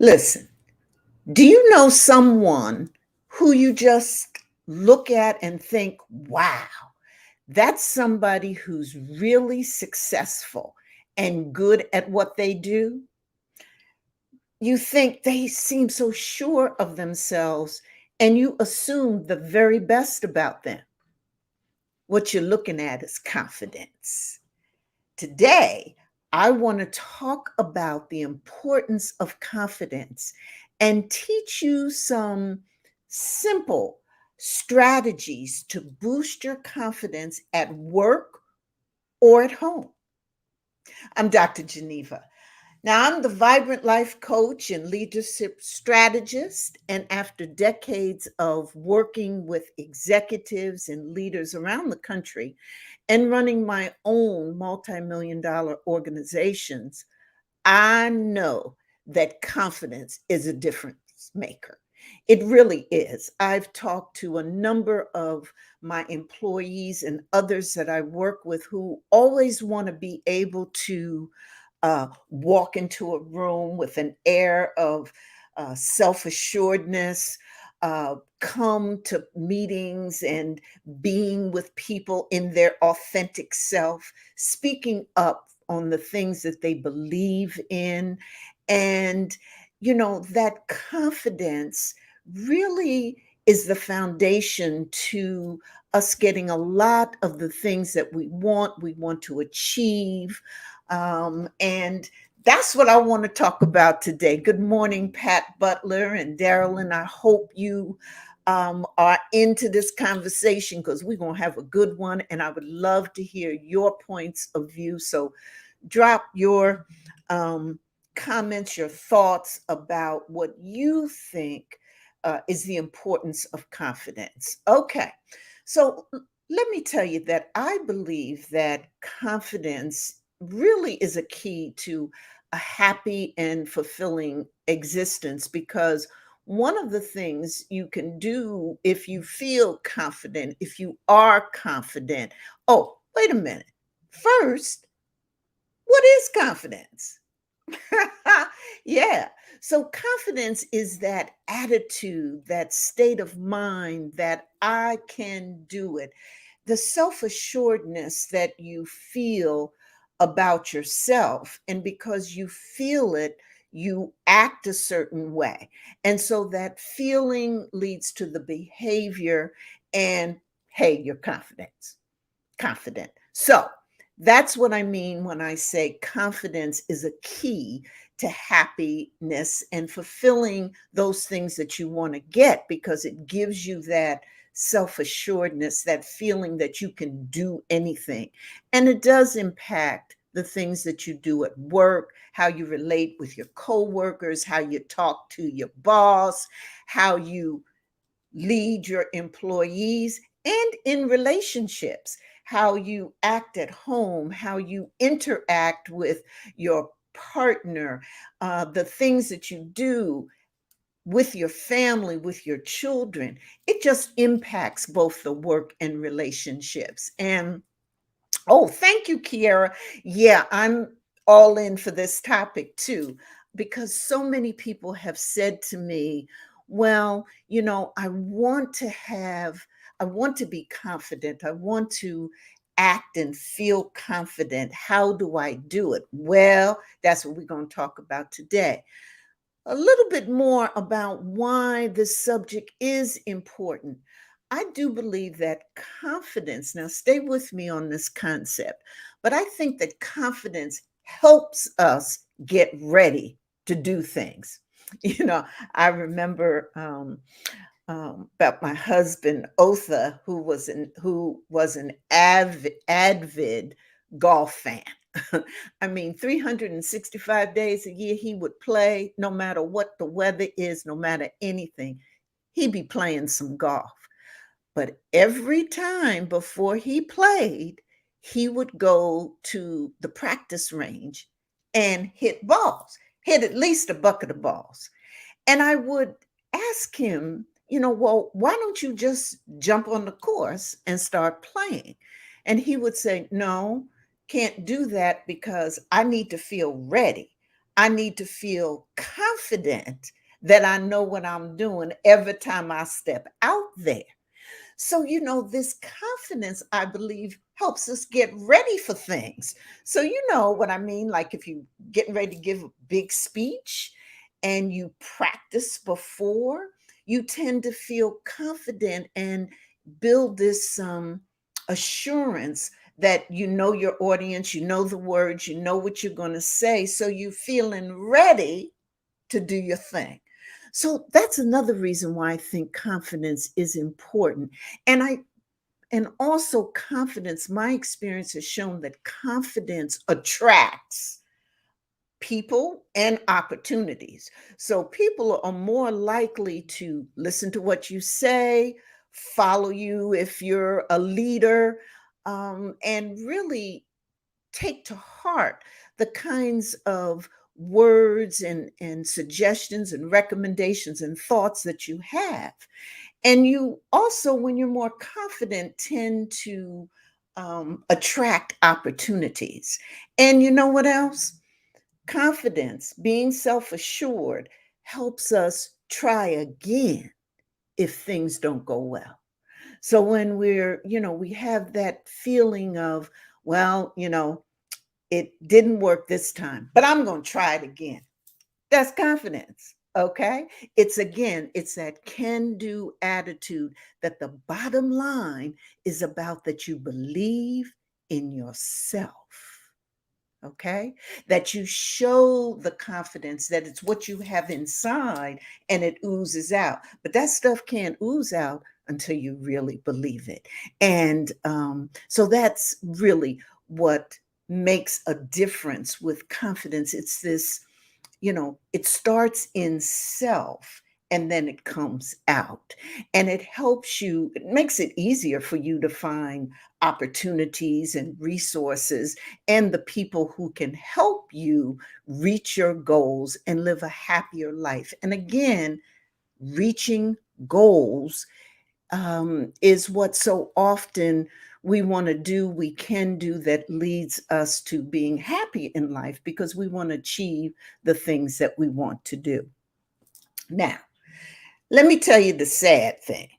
Listen, do you know someone who you just look at and think, wow, that's somebody who's really successful and good at what they do? You think they seem so sure of themselves and you assume the very best about them. What you're looking at is confidence. Today, I want to talk about the importance of confidence and teach you some simple strategies to boost your confidence at work or at home. I'm Dr. Geneva. Now, I'm the vibrant life coach and leadership strategist. And after decades of working with executives and leaders around the country and running my own multi-million dollar organizations, I know that confidence is a difference maker. It really is. I've talked to a number of my employees and others that I work with who always want to be able to walk into a room with an air of self assuredness, come to meetings and being with people in their authentic self, speaking up on the things that they believe in. And, that confidence really is the foundation to us getting a lot of the things that we want to achieve. And that's what I want to talk about today. Good morning, Pat Butler and Darylyn. I hope you are into this conversation because we're going to have a good one. And I would love to hear your points of view. So drop your comments, your thoughts about what you think is the importance of confidence. Okay. So let me tell you that I believe that confidence really is a key to a happy and fulfilling existence because one of the things you can do if you feel confident, if you are confident, oh, wait a minute. First, what is confidence? Yeah. So confidence is that attitude, that state of mind that I can do it, the self assuredness that you feel about yourself. And because you feel it, you act a certain way. And so that feeling leads to the behavior. And hey, you're confident. So that's what I mean when I say confidence is a key to happiness and fulfilling those things that you want to get because it gives you that self assuredness, that feeling that you can do anything. And it does impact the things that you do at work, how you relate with your coworkers, how you talk to your boss, how you lead your employees, and in relationships, how you act at home, how you interact with your partner, the things that you do with your family, with your children. It just impacts both the work and relationships. And oh, thank you, Kiara. Yeah, I'm all in for this topic too, because so many people have said to me, well, I want to be confident. I want to act and feel confident. How do I do it? Well, that's what we're going to talk about today. A little bit more about why this subject is important. I do believe that confidence, now stay with me on this concept, but I think that confidence helps us get ready to do things. You know, I remember about my husband Otha, who was an avid golf fan. I mean, 365 days a year he would play, no matter what the weather is, no matter anything. He'd be playing some golf. But every time before he played, he would go to the practice range and hit balls, hit at least a bucket of balls. And I would ask him, well, why don't you just jump on the course and start playing? And he would say, no, can't do that because I need to feel ready. I need to feel confident that I know what I'm doing every time I step out there. So, this confidence, I believe, helps us get ready for things. So, you know what I mean? Like if you getting ready to give a big speech and you practice before, you tend to feel confident and build this assurance that you know your audience, you know the words, you know what you're going to say. So you feeling ready to do your thing. So that's another reason why I think confidence is important. And also confidence, my experience has shown that confidence attracts people and opportunities. So people are more likely to listen to what you say, follow you if you're a leader, and really take to heart the kinds of words and suggestions and recommendations and thoughts that you have. And you also, when you're more confident, tend to attract opportunities. And you know what else? Confidence, being self assured, helps us try again if things don't go well. So when we have that feeling of, well, it didn't work this time, but I'm going to try it again. That's confidence. Okay. It's that can do attitude that the bottom line is about that you believe in yourself. Okay. That you show the confidence that it's what you have inside and it oozes out. But that stuff can't ooze out until you really believe it. And so that's really what makes a difference with confidence. It's this, it starts in self and then it comes out. And it makes it easier for you to find opportunities and resources and the people who can help you reach your goals and live a happier life. And again, reaching goals is what so often we want to do, we can do, that leads us to being happy in life because we want to achieve the things that we want to do. Now, let me tell you the sad thing.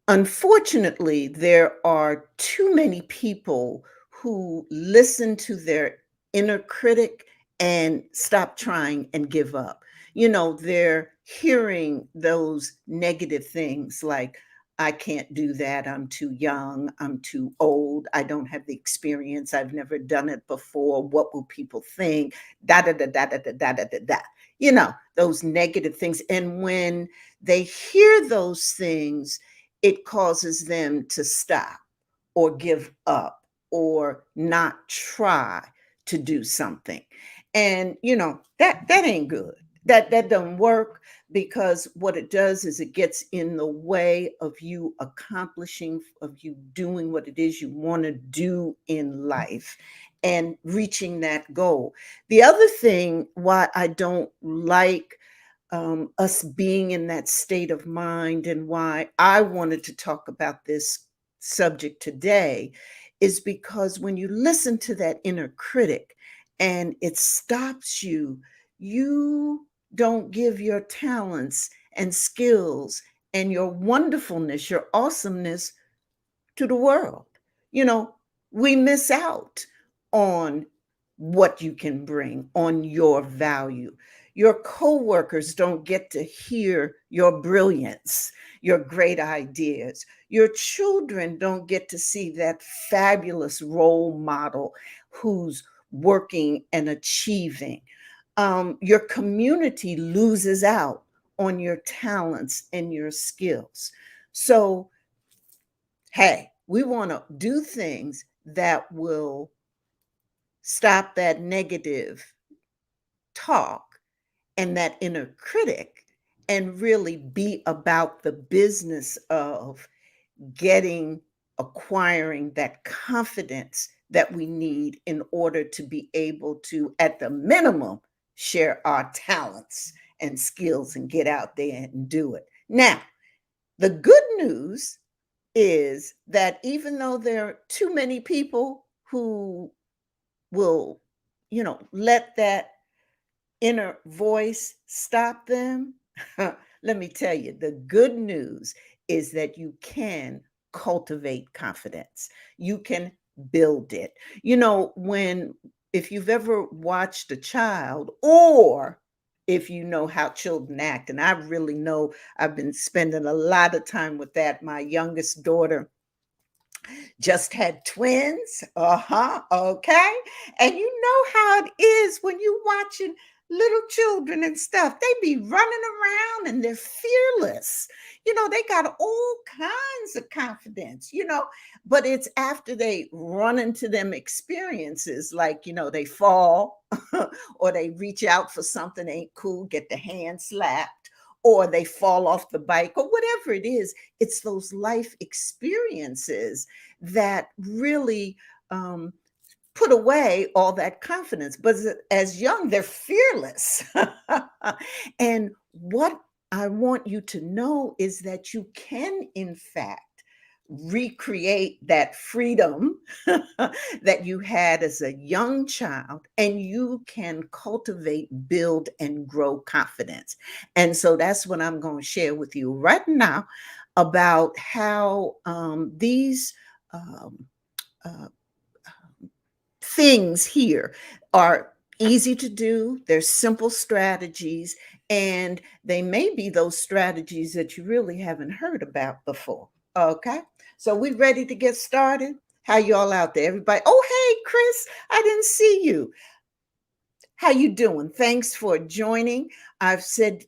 Unfortunately, there are too many people who listen to their inner critic and stop trying and give up. They're hearing those negative things like, I can't do that. I'm too young. I'm too old. I don't have the experience. I've never done it before. What will people think? Da da da da da da da da da da. Those negative things. And when they hear those things, it causes them to stop or give up or not try to do something. And that ain't good. That doesn't work, because what it does is it gets in the way of you accomplishing, of you doing what it is you want to do in life and reaching that goal. The other thing why I don't like us being in that state of mind, and why I wanted to talk about this subject today, is because when you listen to that inner critic and it stops you, you don't give your talents and skills and your wonderfulness, your awesomeness to the world. You know, we miss out on what you can bring, on your value. Your coworkers don't get to hear your brilliance, your great ideas. Your children don't get to see that fabulous role model who's working and achieving. Your community loses out on your talents and your skills. So hey, we want to do things that will stop that negative talk and that inner critic, and really be about the business of acquiring that confidence that we need in order to be able to, at the minimum, share our talents and skills and get out there and do it. Now, the good news is that even though there are too many people who will, let that inner voice stop them? Let me tell you, the good news is that you can cultivate confidence. You can build it. If you've ever watched a child, or if you know how children act, and I really know, I've been spending a lot of time with that. My youngest daughter just had twins. Uh-huh. Okay. And you know how it is when you watching little children and stuff. They be running around and they're fearless. They got all kinds of confidence, but it's after they run into them experiences, like, they fall or they reach out for something ain't cool, get the hand slapped, or they fall off the bike, or whatever it is. It's those life experiences that really put away all that confidence. But as young, they're fearless. And what I want you to know is that you can, in fact, recreate that freedom that you had as a young child, and you can cultivate, build, and grow confidence. And so that's what I'm going to share with you right now about how these um, uh, things here are easy to do. They're simple strategies, and they may be those strategies that you really haven't heard about before. Okay, so we ready to get started? How y'all out there, everybody? Oh, hey, Chris, I didn't see you. How you doing? Thanks for joining. I've said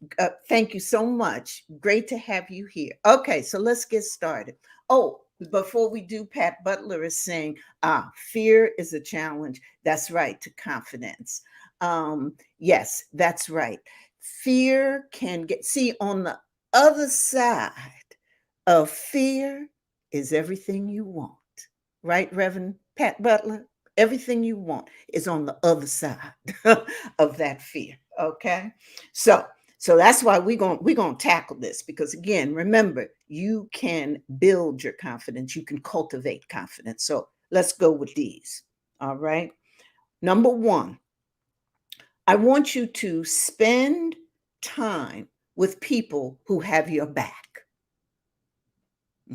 thank you so much. Great to have you here. Okay, so let's get started. Oh, before we do, Pat Butler is saying, fear is a challenge. That's right, to confidence. Yes, that's right. Fear can see, on the other side of fear is everything you want. Right, Reverend Pat Butler? Everything you want is on the other side of that fear. Okay. So that's why we're gonna tackle this, because again, remember, you can build your confidence, you can cultivate confidence. So let's go with these. All right. Number one, I want you to spend time with people who have your back.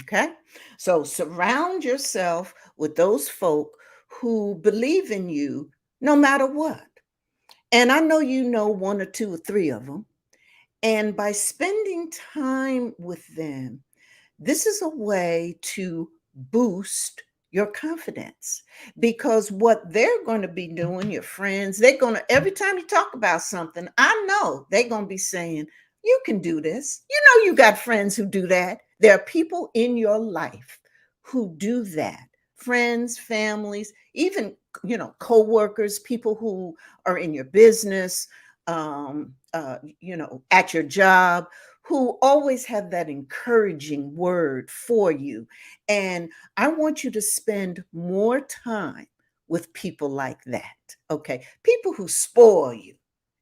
Okay. So surround yourself with those folk who believe in you no matter what. And I know you know one or two or three of them. And by spending time with them, this is a way to boost your confidence, because what they're going to be doing, your friends, they're going to, every time you talk about something, I know they're going to be saying, you can do this. You got friends who do that. There are people in your life who do that. Friends, families, even, co-workers, people who are in your business, at your job, who always have that encouraging word for you. And I want you to spend more time with people like that. Okay. People who spoil you.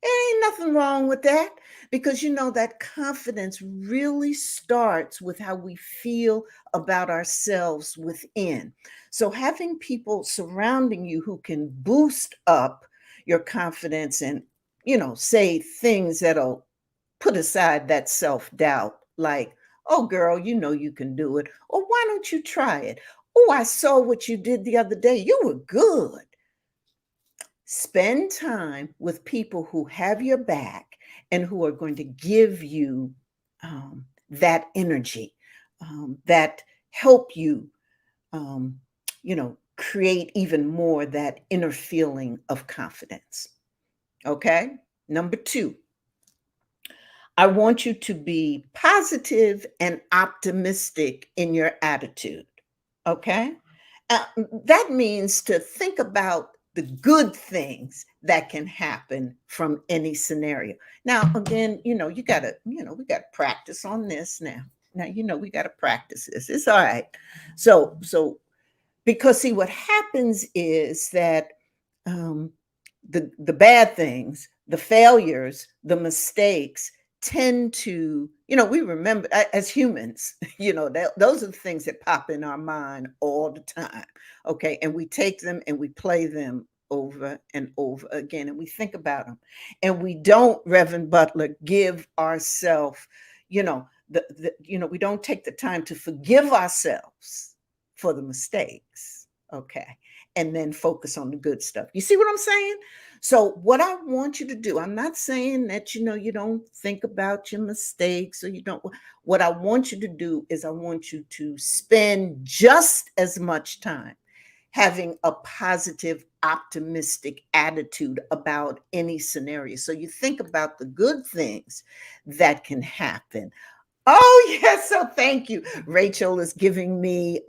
There ain't nothing wrong with that, because that confidence really starts with how we feel about ourselves within. So having people surrounding you who can boost up your confidence and, say things that'll put aside that self-doubt, like, oh girl, you can do it, or why don't you try it? Oh, I saw what you did the other day, you were good. Spend time with people who have your back and who are going to give you that energy, that help you create even more that inner feeling of confidence. Okay. Number two, I want you to be positive and optimistic in your attitude. Okay. Uh, that means to think about the good things that can happen from any scenario. Now, again, we got to practice on this now. Now, we got to practice this. It's all right. So, because see, what happens is that um, the bad things, the failures, the mistakes tend to, we remember as humans, those are the things that pop in our mind all the time. Okay. And we take them and we play them over and over again, and we think about them, and we don't, Reverend Butler, give ourselves, we don't take the time to forgive ourselves for the mistakes, okay, and then focus on the good stuff. You see what I'm saying? So what I want you to do, I'm not saying that, you don't think about your mistakes or you don't. What I want you to do is I want you to spend just as much time having a positive, optimistic attitude about any scenario. So you think about the good things that can happen. Oh, yes. So thank you. Rachel is giving me,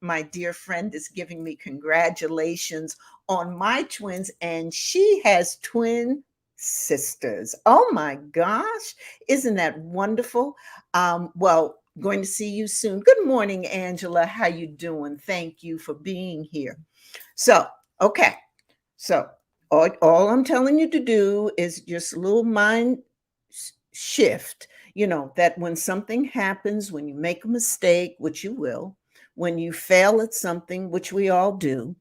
my dear friend is giving me congratulations on my twins, and she has twin sisters. Oh my gosh. Isn't that wonderful? Well, going to see you soon. Good morning, Angela. How you doing? Thank you for being here. So, okay. So all I'm telling you to do is just a little mind shift, that when something happens, when you make a mistake, which you will, when you fail at something, which we all do,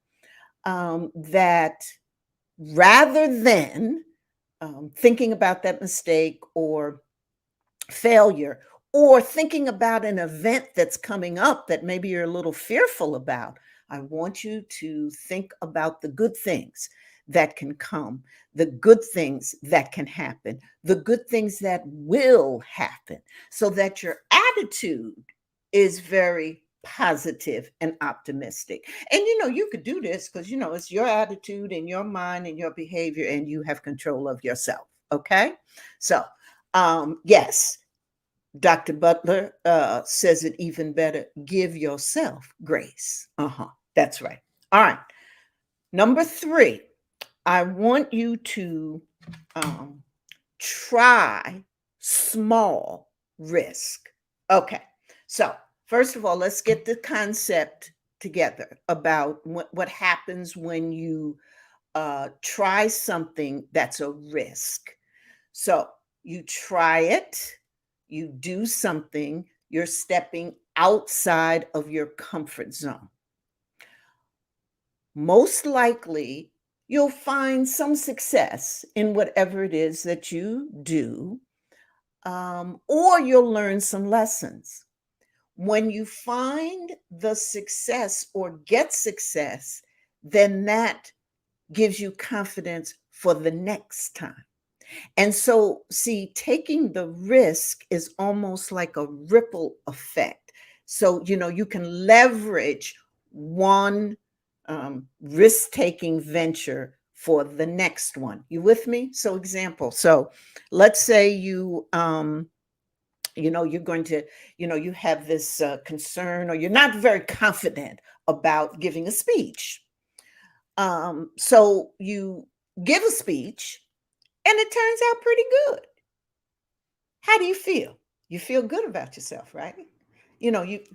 that rather than thinking about that mistake or failure, or thinking about an event that's coming up that maybe you're a little fearful about, I want you to think about the good things that can come, the good things that can happen, the good things that will happen, so that your attitude is very positive and optimistic. And you could do this because it's your attitude and your mind and your behavior, and you have control of yourself. Okay. So yes, Dr. Butler says it even better. Give yourself grace. That's right. All right. Number 3, I want you to try small risk. Okay. So, first of all, let's get the concept together about what happens when you try something that's a risk. So, you try it, you do something, you're stepping outside of your comfort zone. Most likely, you'll find some success in whatever it is that you do, or you'll learn some lessons. When you find the success or get success, then that gives you confidence for the next time. And so, see, taking the risk is almost like a ripple effect. So, you can leverage one risk taking venture for the next one. You with me? So, example. So, let's say you're going to, you have this concern, or you're not very confident about giving a speech. So, you give a speech and it turns out pretty good. How do you feel? You feel good about yourself, right? You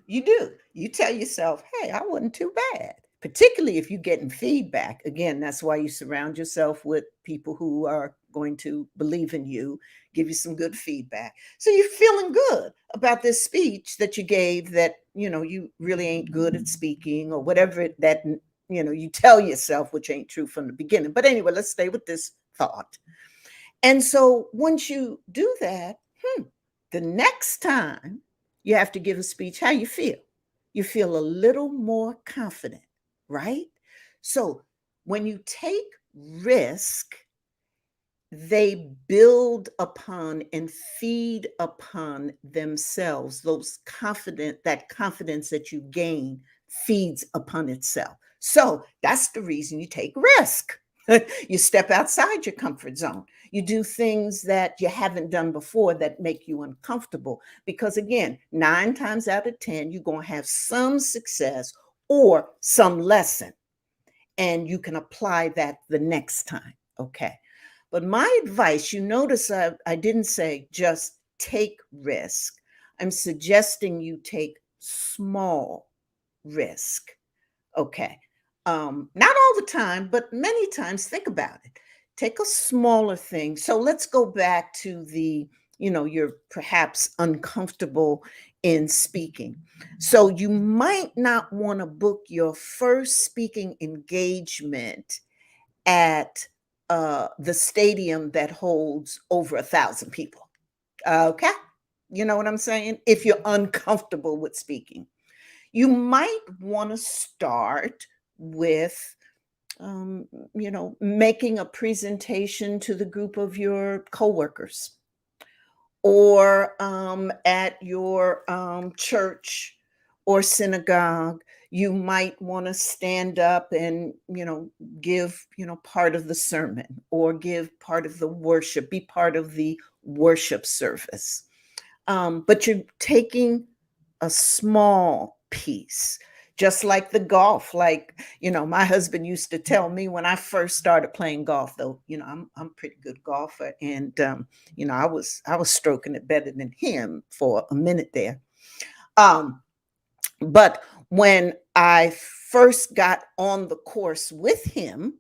do. You tell yourself, hey, I wasn't too bad. Particularly if you're getting feedback. Again, that's why you surround yourself with people who are going to believe in you, give you some good feedback. So you're feeling good about this speech that you gave, that, you really ain't good at speaking, or whatever that, you tell yourself, which ain't true from the beginning. But anyway, let's stay with this thought. And so once you do that, the next time you have to give a speech, how you feel? You feel a little more confident, right? So when you take risk, they build upon and feed upon themselves. That confidence that you gain feeds upon itself. So that's the reason you take risk. You step outside your comfort zone. You do things that you haven't done before that make you uncomfortable. Because again, 9 times out of 10, you're going to have some success or some lesson, and you can apply that the next time. Okay. But my advice, you notice I didn't say just take risk. I'm suggesting you take small risk. Okay. Not all the time, but many times. Think about it. Take a smaller thing. So let's go back to you're perhaps uncomfortable in speaking. So you might not want to book your first speaking engagement at the stadium that holds over 1,000 people. Okay. You know what I'm saying? If you're uncomfortable with speaking, you might want to start with, making a presentation to the group of your coworkers, or at your church or synagogue. You might want to stand up and, give, part of the sermon, or give part of the worship, be part of the worship service. But you're taking a small piece, just like the golf. Like, my husband used to tell me when I first started playing golf, though, I'm a pretty good golfer. And, I was stroking it better than him for a minute there. But when I first got on the course with him,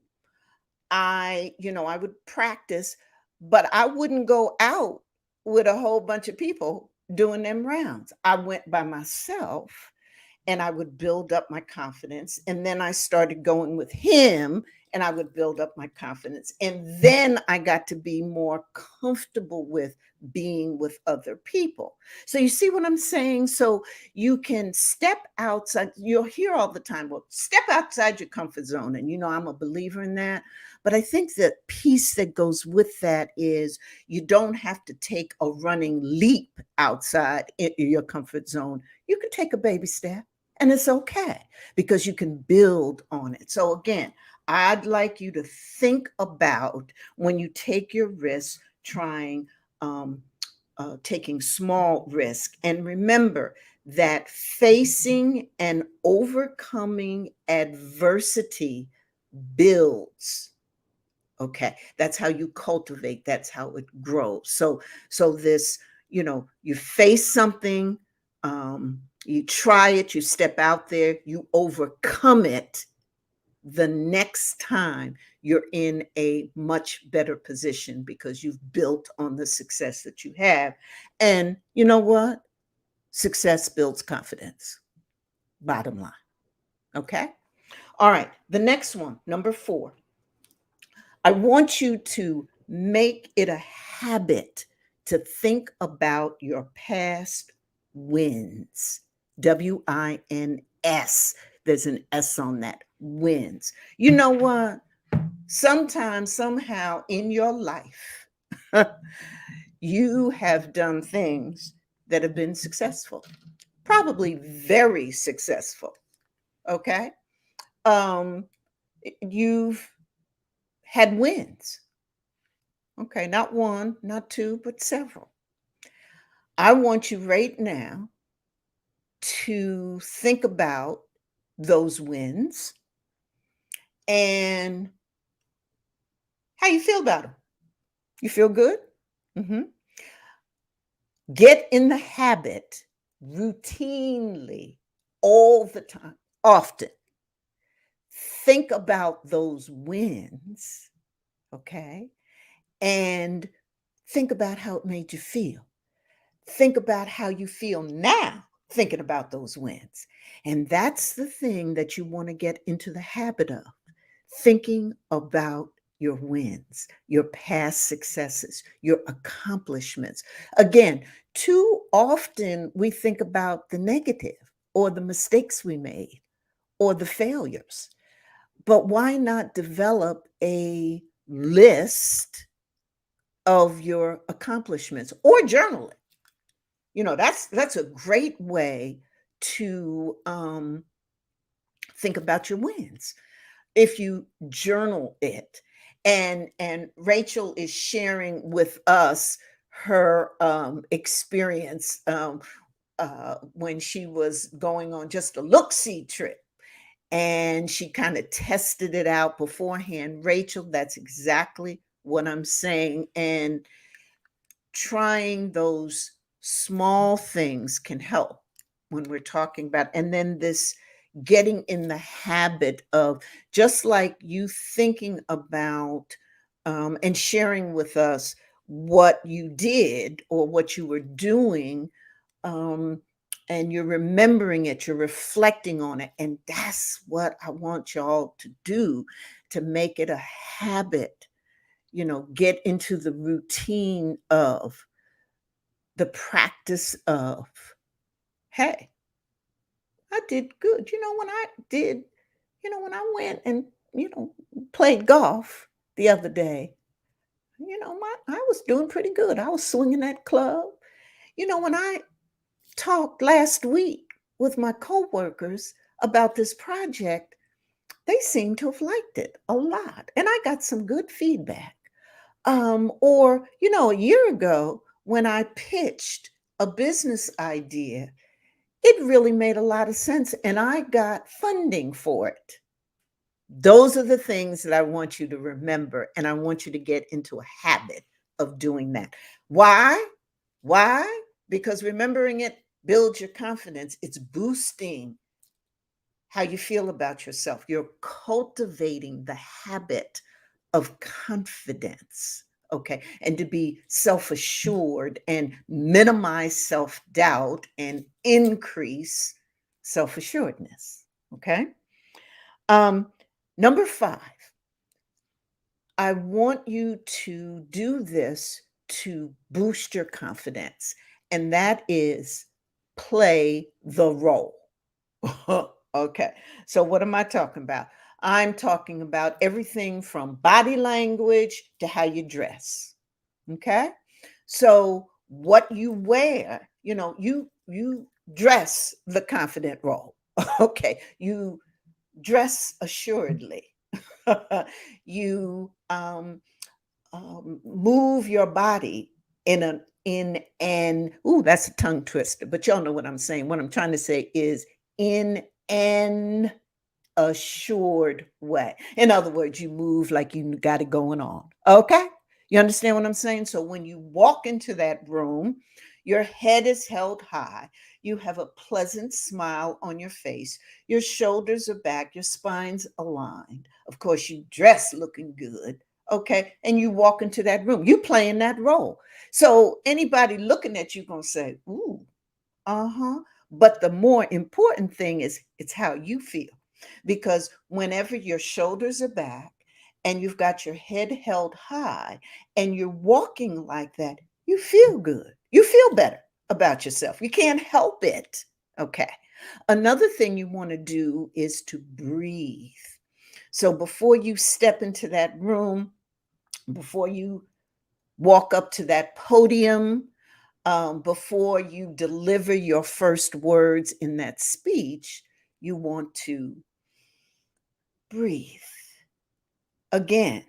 I would practice, but I wouldn't go out with a whole bunch of people doing them rounds. I went by myself, and I would build up my confidence. And then I started going with him, and I would build up my confidence. And then I got to be more comfortable with being with other people. So you see what I'm saying? So you can step outside. You'll hear all the time, well, step outside your comfort zone. And I'm a believer in that. But I think the piece that goes with that is you don't have to take a running leap outside your comfort zone. You can take a baby step. And it's okay, because you can build on it. So again, I'd like you to think about, when you take your risk, taking small risk. And remember that facing and overcoming adversity builds. Okay, that's how you cultivate. That's how it grows. So this, you face something, you try it, you step out there, you overcome it. The next time you're in a much better position, because you've built on the success that you have. And you know what? Success builds confidence. Bottom line. Okay. All right. The next one, number 4. I want you to make it a habit to think about your past wins. WINS. There's an S on that. Wins. You know what? Sometimes, somehow in your life, you have done things that have been successful, probably very successful. Okay. Um, you've had wins. Okay, not one, not two, but several. I want you right now to think about those wins and how you feel about them. You feel good? hmm Get in the habit routinely, all the time, often. Think about those wins, okay? And think about how it made you feel. Think about how you feel now thinking about those wins. And that's the thing that you want to get into the habit of, thinking about your wins, your past successes, your accomplishments. Again, too often we think about the negative, or the mistakes we made, or the failures. But why not develop a list of your accomplishments, or journal it? That's a great way to think about your wins, if you journal it. And Rachel is sharing with us her experience, when she was going on just a look-see trip, and she kind of tested it out beforehand. Rachel, that's exactly what I'm saying. And trying those small things can help when we're talking about. And then this getting in the habit of, just like you thinking about and sharing with us what you did or what you were doing, um, and you're remembering it, you're reflecting on it. And that's what I want y'all to do, to make it a habit, get into the routine of the practice of, hey, I did good. When I went and, played golf the other day, I was doing pretty good. I was swinging that club. When I talked last week with my coworkers about this project, they seem to have liked it a lot. And I got some good feedback. Or, a year ago when I pitched a business idea, it really made a lot of sense and I got funding for it. Those are the things that I want you to remember, and I want you to get into a habit of doing that. Why? Why? Because remembering it builds your confidence. It's boosting how you feel about yourself. You're cultivating the habit of confidence, okay? And to be self assured and minimize self doubt and increase self assuredness, okay? Um, Number 5, I want you to do this to boost your confidence, and that is play the role. Okay. So what am I talking about? I'm talking about everything from body language to how you dress. Okay? So what you wear, you dress the confident role. Okay. You dress assuredly. You move your body in an ooh, that's a tongue twister, but y'all know what I'm saying. What I'm trying to say is in an assured way. In other words, you move like you got it going on. Okay? You understand what I'm saying? So when you walk into that room, your head is held high. You have a pleasant smile on your face. Your shoulders are back. Your spine's aligned. Of course, you dress looking good. Okay? And you walk into that room. You playing that role. So anybody looking at you going to say, ooh, uh-huh. But the more important thing is it's how you feel. Because whenever your shoulders are back and you've got your head held high and you're walking like that, you feel good. You feel better about yourself. You can't help it. Okay. Another thing you want to do is to breathe. So before you step into that room, before you walk up to that podium, before you deliver your first words in that speech, you want to breathe. Again,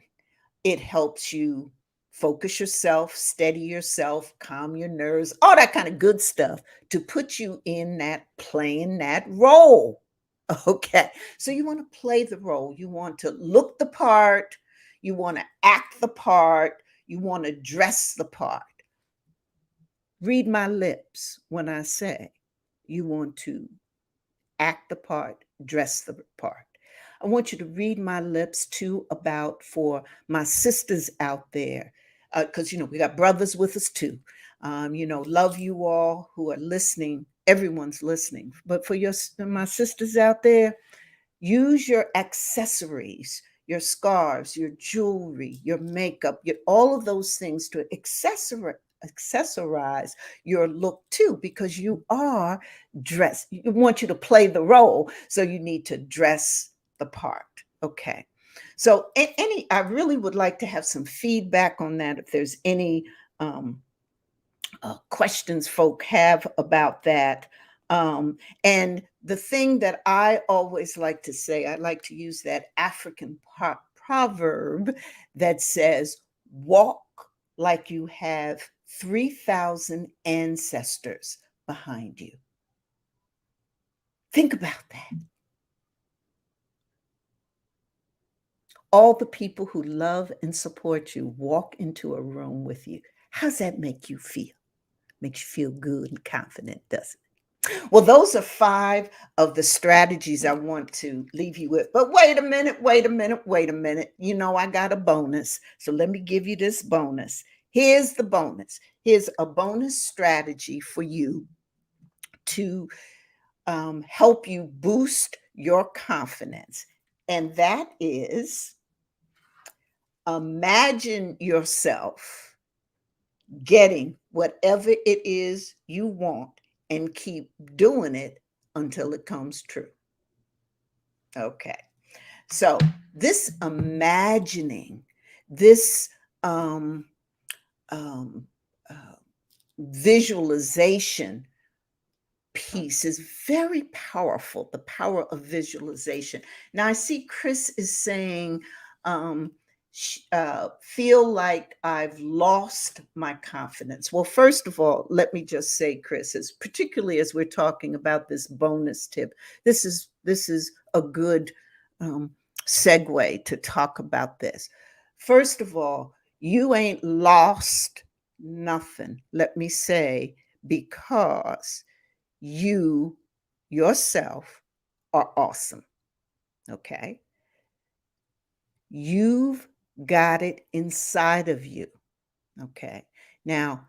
it helps you focus yourself, steady yourself, calm your nerves, all that kind of good stuff to put you in that playing that role. Okay. So you want to play the role. You want to look the part. You want to act the part. You want to dress the part. Read my lips when I say you want to act the part, dress the part. I want you to read my lips too about for my sisters out there, because we got brothers with us too. Love you all who are listening. Everyone's listening, but for my sisters out there, use your accessories, your scarves, your jewelry, your makeup, all of those things to accessorize your look too, because you are dressed. You want you to play the role, so you need to dress the part. Okay. So I really would like to have some feedback on that. If there's any questions folk have about that. And the thing that I always like to say, I like to use that African proverb that says, walk like you have 3,000 ancestors behind you. Think about that. All the people who love and support you walk into a room with you. How's that make you feel? Makes you feel good and confident, doesn't it? Well, those are 5 of the strategies I want to leave you with. But wait a minute, wait a minute, wait a minute. I got a bonus. So let me give you this bonus. Here's the bonus. Here's a bonus strategy for you to help you boost your confidence. And that is Imagine yourself getting whatever it is you want and keep doing it until it comes true. Okay. So, this imagining, this um, um, uh, visualization piece is very powerful, the power of visualization. Now, I see Chris is saying, feel like I've lost my confidence. Well, first of all, let me just say, Chris, as particularly as we're talking about this bonus tip, this is a good um, segue to talk about this. First of all, you ain't lost nothing. Let me say, because you yourself are awesome. Okay. You've got it inside of you. Okay. Now,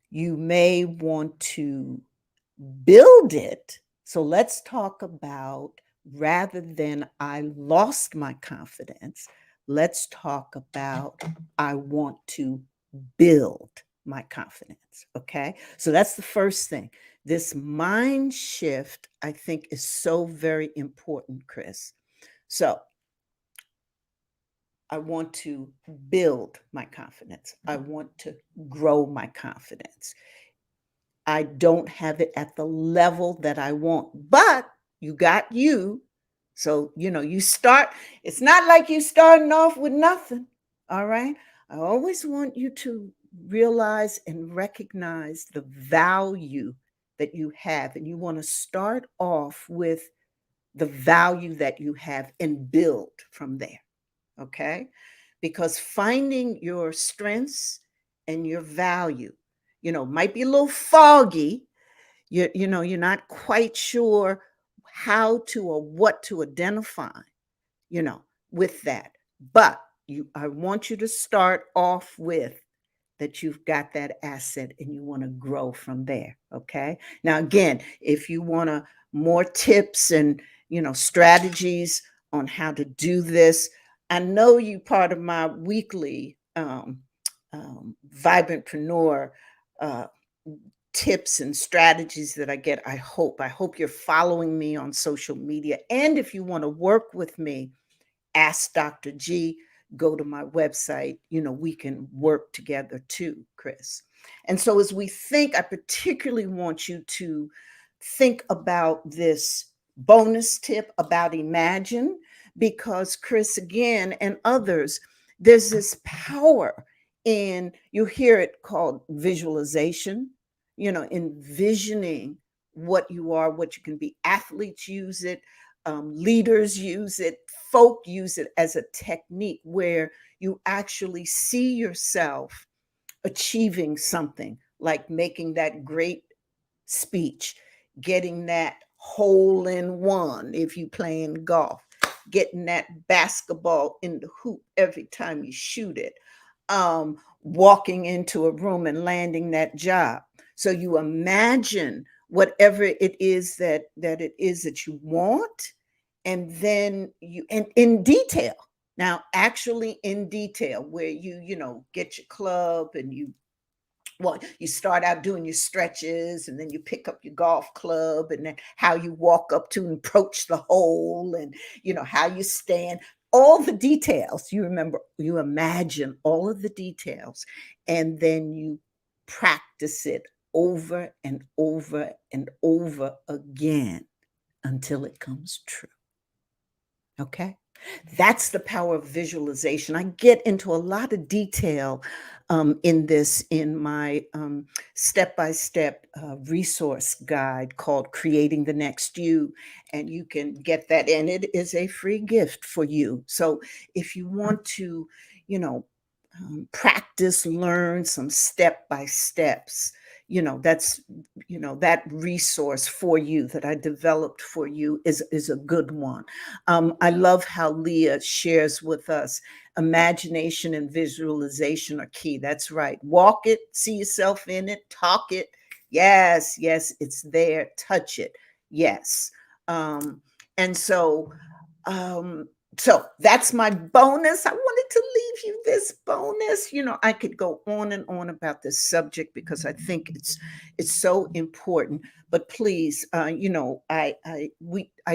you may want to build it. So let's talk about, rather than I lost my confidence, let's talk about I want to build my confidence. Okay. So that's the first thing. This mind shift, I think, is so very important, Chris. So I want to build my confidence. I want to grow my confidence. I don't have it at the level that I want, but you got you. So, you start, it's not like you starting off with nothing. All right. I always want you to realize and recognize the value that you have. And you want to start off with the value that you have and build from there. Okay. Because finding your strengths and your value, might be a little foggy. You're not quite sure how to or what to identify, you know, with that. But I want you to start off with that you've got that asset and you want to grow from there. Okay. Now, again, if you want more tips and, strategies on how to do this, I know you part of my weekly Vibrantpreneur uh, tips and strategies that I get. I hope you're following me on social media. And if you want to work with me, ask Dr. G, go to my website. We can work together too, Chris. And so as we think, I particularly want you to think about this bonus tip about imagine, because Chris, again, and others, there's this power in, you hear it called visualization, envisioning what you are, what you can be. Athletes use it, leaders use it, folk use it as a technique where you actually see yourself achieving something, like making that great speech, getting that hole in one if you playing golf, getting that basketball in the hoop every time you shoot it, walking into a room and landing that job. So you imagine whatever it is that you want, and then you, and in detail. Now, actually in detail, where you get your club and you start out doing your stretches, and then you pick up your golf club, and then how you walk up to and approach the hole, and how you stand, all the details. You imagine all of the details, and then you practice it over and over and over again until it comes true. Okay. That's the power of visualization. I get into a lot of detail in this, in my step-by-step resource guide called Creating the Next You. And you can get that, and it is a free gift for you. So if you want to, practice, learn some step-by-steps, that's, that resource for you that I developed for you is a good one. I love how Leah shares with us, imagination and visualization are key. That's right. Walk it, see yourself in it, talk it. Yes, yes, it's there. Touch it. Yes. And so that's my bonus. I wanted to leave you this bonus. I could go on and on about this subject because I think it's so important. But please, I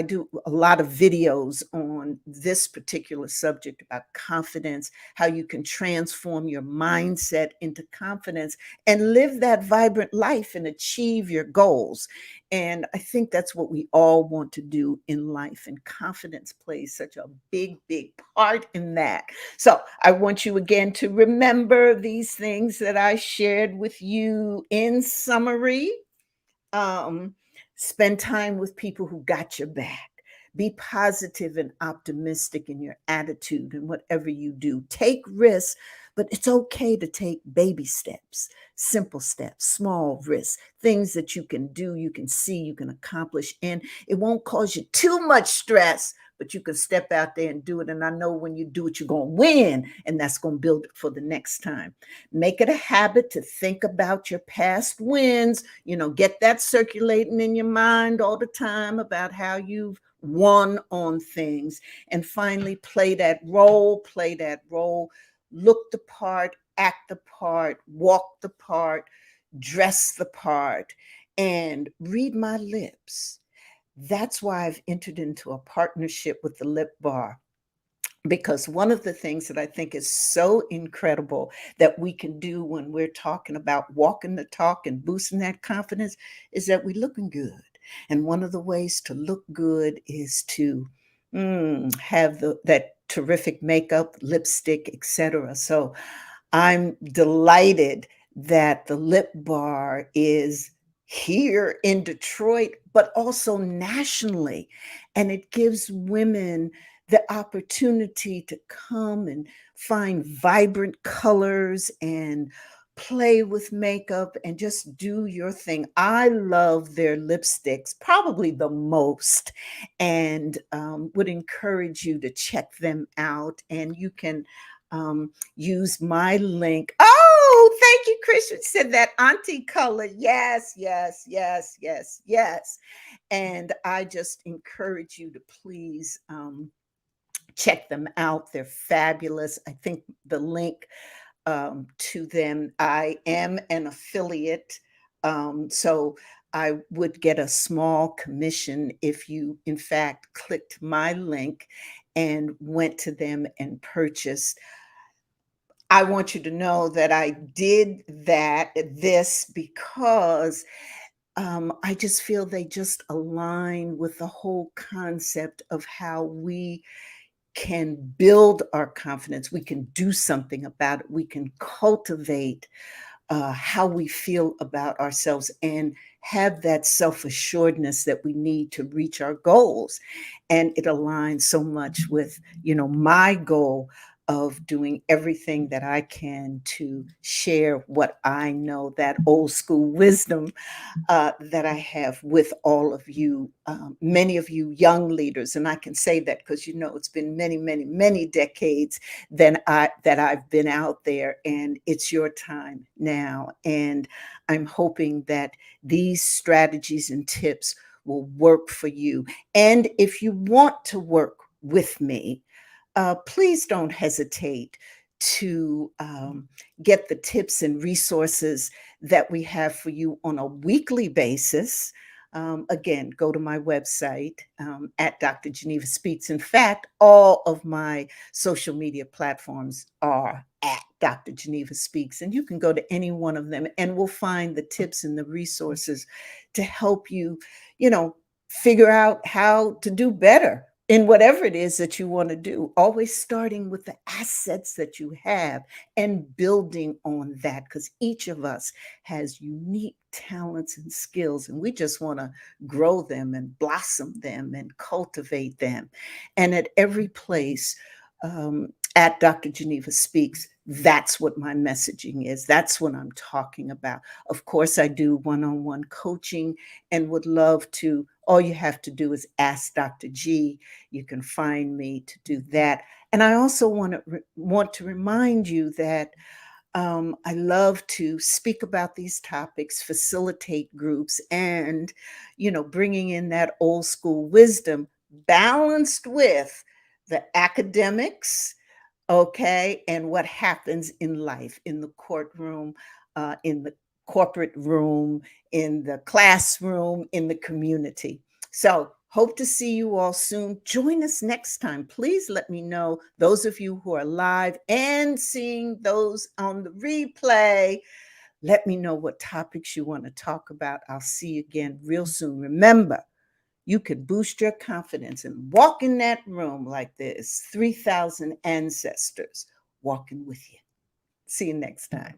do a lot of videos on this particular subject about confidence, how you can transform your mindset into confidence and live that vibrant life and achieve your goals. And I think that's what we all want to do in life. And confidence plays such a big, big part in that. So I want you again to remember these things that I shared with you in summary. um, Spend time with people who got your back. Be positive and optimistic in your attitude and whatever you do. Take risks, but it's okay to take baby steps, simple steps, small risks, things that you can do, you can see, you can accomplish, and it won't cause you too much stress. But you can step out there and do it. And I know when you do it, you're going to win, and that's going to build it for the next time. Make it a habit to think about your past wins. Get that circulating in your mind all the time about how you've won on things. And finally, play that role, look the part, act the part, walk the part, dress the part, and read my lips. That's why I've entered into a partnership with the Lip Bar, because one of the things that I think is so incredible that we can do when we're talking about walking the talk and boosting that confidence is that we're looking good. And one of the ways to look good is to have that terrific makeup, lipstick, etc. So I'm delighted that the Lip Bar is here in Detroit, but also nationally. And it gives women the opportunity to come and find vibrant colors and play with makeup and just do your thing. I love their lipsticks probably the most, and would encourage you to check them out. And you can use my link. Oh, thank you, Christian. Said that auntie color. Yes, yes, yes, yes, yes. And I just encourage you to please check them out. They're fabulous. I think the link to them, I am an affiliate. So I would get a small commission if you, in fact, clicked my link and went to them and purchased. I want you to know that I did this because I just feel they just align with the whole concept of how we can build our confidence. We can do something about it. We can cultivate how we feel about ourselves and have that self assuredness that we need to reach our goals. And it aligns so much with, my goal of doing everything that I can to share what I know, that old school wisdom that I have with all of you, many of you young leaders. And I can say that because it's been many, many, many decades that I've been out there, and it's your time now. And I'm hoping that these strategies and tips will work for you. And if you want to work with me, please don't hesitate to get the tips and resources that we have for you on a weekly basis. Again, go to my website at Dr. Geneva Speaks. In fact, all of my social media platforms are at Dr. Geneva Speaks, and you can go to any one of them and we'll find the tips and the resources to help you, figure out how to do better in whatever it is that you want to do, always starting with the assets that you have and building on that, because each of us has unique talents and skills, and we just want to grow them and blossom them and cultivate them. And at every place, at Dr. Geneva Speaks, that's what my messaging is. That's what I'm talking about. Of course, I do one-on-one coaching and would love to. All you have to do is ask Dr. G. You can find me to do that. And I also want to remind you that I love to speak about these topics, facilitate groups, and bringing in that old school wisdom balanced with the academics, okay, and what happens in life, in the courtroom, in the corporate room, in the classroom, in the community. So, hope to see you all soon. Join us next time. Please let me know, those of you who are live and seeing those on the replay. Let me know what topics you want to talk about. I'll see you again real soon. Remember, you could boost your confidence and walk in that room like there's 3,000 ancestors walking with you. See you next time.